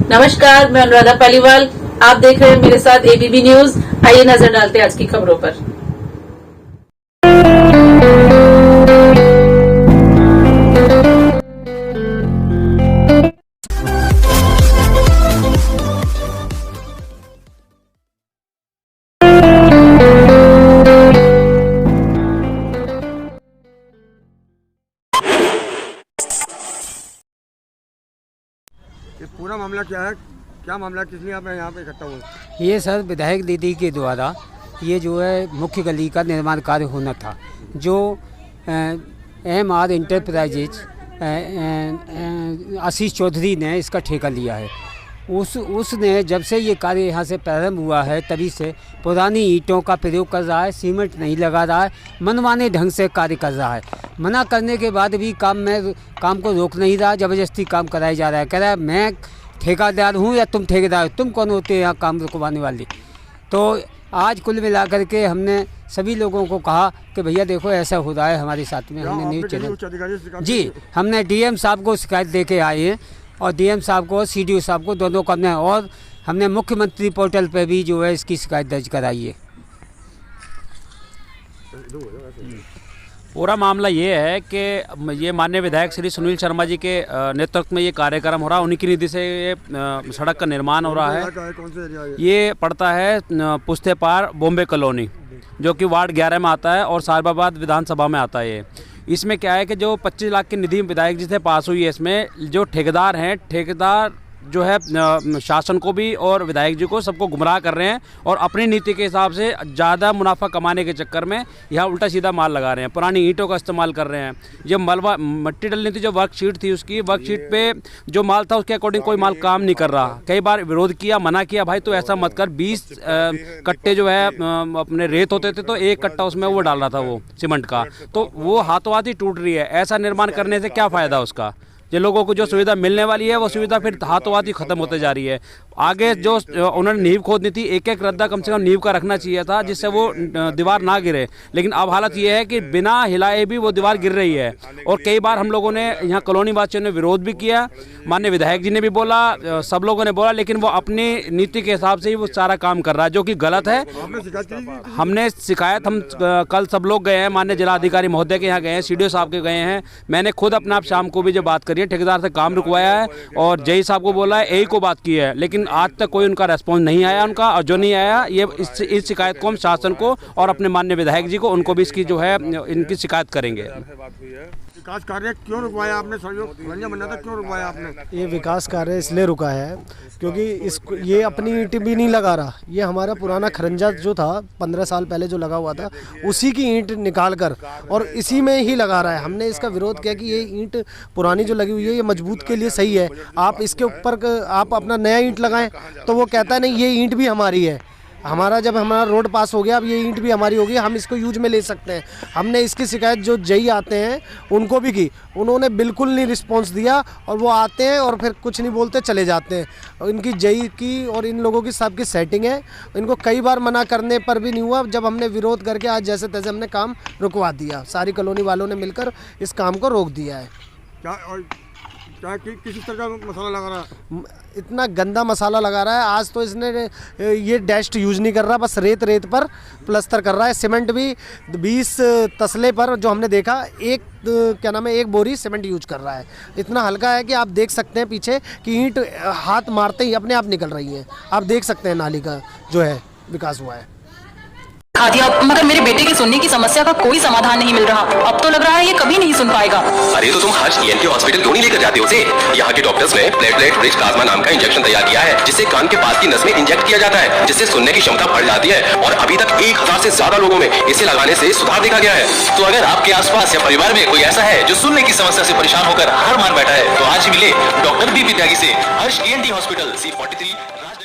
नमस्कार, मैं अनुराधा पालीवाल। आप देख रहे हैं मेरे साथ एबीपी न्यूज। आइए नजर डालते हैं आज की खबरों पर। ये पूरा मामला क्या है? क्या मामला, किस लिए आप यहाँ पे इकट्ठा हुए? ये सर विधायक दीदी के द्वारा ये जो है मुख्य गली का निर्माण कार्य होना था, जो MR इंटरप्राइजेज आशीष चौधरी ने इसका ठेका लिया है। उसने जब से ये कार्य यहाँ से प्रारंभ हुआ है तभी से पुरानी ईंटों का प्रयोग कर रहा है, सीमेंट नहीं लगा रहा है, मनमाने ढंग से कार्य कर रहा है। मना करने के बाद भी काम को रोक नहीं रहा, ज़बरदस्ती काम कराया जा रहा है। कह रहा है मैं ठेकेदार हूँ या तुम ठेकेदार, तुम कौन होते हैं यहाँ काम रुकवाने वाले। तो आज कुल मिलाकर के हमने सभी लोगों को कहा कि भैया देखो ऐसा हो रहा है हमारे साथ में। हमने न्यूज़ चैनल जी हमने DM साहब को शिकायत दे के आए हैं और DM साहब को CDO साहब को दोनों को हमने, और हमने मुख्यमंत्री पोर्टल पे भी जो है इसकी शिकायत दर्ज कराई है। पूरा मामला ये है कि ये माननीय विधायक श्री सुनील शर्मा जी के नेतृत्व में ये कार्यक्रम हो रहा है। उन्हीं की निधि से ये सड़क का निर्माण हो रहा है। कौन से एरिया है? ये पड़ता है पुश्ते पार बॉम्बे कॉलोनी, जो कि वार्ड 11 में आता है और साहिबाबाद विधानसभा में आता है। इसमें क्या है कि जो 25 लाख की निधि विधायक जी से पास हुई है, इसमें जो ठेकेदार हैं, ठेकेदार जो है शासन को भी और विधायक जी को सबको गुमराह कर रहे हैं और अपनी नीति के हिसाब से ज़्यादा मुनाफा कमाने के चक्कर में यहाँ उल्टा सीधा माल लगा रहे हैं। पुरानी ईंटों का इस्तेमाल कर रहे हैं। ये मट्टी डलनी थी, जो वर्कशीट थी उसकी, वर्कशीट पे जो माल था उसके अकॉर्डिंग कोई माल काम नहीं कर रहा। कई बार विरोध किया, मना किया, भाई तो ऐसा मत कर। 20 कट्टे जो है अपने रेत होते थे तो एक कट्टा उसमें वो डाल रहा था वो सीमेंट का, तो वो हाथों हाथ ही टूट रही है। ऐसा निर्माण करने से क्या फ़ायदा उसका? जो लोगों को जो सुविधा मिलने वाली है वो सुविधा फिर हाथों हाथ ही खत्म होते जा रही है। आगे जो उन्होंने नींव खोदनी थी, एक एक रद्दा कम से कम नींव का रखना चाहिए था जिससे वो दीवार ना गिरे, लेकिन अब हालत ये है कि बिना हिलाए भी वो दीवार गिर रही है। और कई बार हम लोगों ने यहाँ कॉलोनी वासियों ने विरोध भी किया, माननीय विधायक जी ने भी बोला, सब लोगों ने बोला, लेकिन वो अपनी नीति के हिसाब से ही वो सारा काम कर रहा है, जो कि गलत है। हमने शिकायत, हम कल सब लोग गए हैं, माननीय जिलाधिकारी महोदय के यहाँ गए हैं, CDO साहब के गए हैं। मैंने खुद अपने आप शाम को भी जो बात करी है, ठेकेदार से काम रुकवाया है और JE साहब को बोला है, यही को बात की है, लेकिन आज तक कोई उनका रेस्पॉन्स नहीं आया उनका। और जो नहीं आया, ये इस शिकायत को हम शासन को और अपने माननीय विधायक जी को, उनको भी इसकी जो है इनकी शिकायत करेंगे। विकास कार्य क्यों रुकवाया आपने? बनना था, क्यों रुकवाया आपने? ये विकास कार्य इसलिए रुका है क्योंकि ये अपनी ईंट भी नहीं लगा रहा। ये हमारा पुराना खरंजा जो था 15 साल पहले जो लगा हुआ था, उसी की ईंट निकाल कर और इसी में ही लगा रहा है। हमने इसका विरोध किया कि ये ईंट पुरानी जो लगी हुई है ये मजबूत के लिए सही है, आप इसके ऊपर आप अपना नया ईंट लगाएं। तो वो कहता है नहीं, ये ईंट भी हमारी है, जब हमारा रोड पास हो गया अब ये ईंट भी हमारी होगी, हम इसको यूज में ले सकते हैं। हमने इसकी शिकायत जो JE आते हैं उनको भी की, उन्होंने बिल्कुल नहीं रिस्पांस दिया और वो आते हैं और फिर कुछ नहीं बोलते चले जाते हैं। इनकी JE की और इन लोगों की सबकी सेटिंग है। इनको कई बार मना करने पर भी नहीं हुआ। जब हमने विरोध करके आज जैसे तैसे हमने काम रुकवा दिया, सारी कॉलोनी वालों ने मिलकर इस काम को रोक दिया है। क्या किस तरह का मसाला लगा रहा है? इतना गंदा मसाला लगा रहा है। आज तो इसने ये डस्ट यूज नहीं कर रहा, बस रेत पर प्लस्तर कर रहा है। सीमेंट भी 20 तसले पर जो हमने देखा, एक बोरी सीमेंट यूज कर रहा है। इतना हल्का है कि आप देख सकते हैं पीछे कि ईंट हाथ मारते ही अपने आप निकल रही है। आप देख सकते हैं नाली का जो है विकास हुआ है। दिया, मगर मेरे बेटे की सुनने की समस्या का कोई समाधान नहीं मिल रहा। अब तो लग रहा है ये कभी नहीं सुन पाएगा। अरे तो तुम हर्ष ENT हॉस्पिटल क्यों नहीं लेकर जाते उसे? यहाँ के डॉक्टर्स ने प्लेटलेट रिच प्लाज्मा नाम का इंजेक्शन तैयार किया है, जिससे कान के पास की नस में इंजेक्ट किया जाता है, जिससे सुनने की क्षमता बढ़ जाती है। और अभी तक 1000 से ज्यादा लोगों में इसे लगाने से सुधार देखा गया है। तो अगर आपके आसपास या परिवार में कोई ऐसा है जो सुनने की समस्या से परेशान होकर हार मान बैठा है, तो आज मिले डॉक्टर B विद्यागी से। हर्ष ENT हॉस्पिटल, C43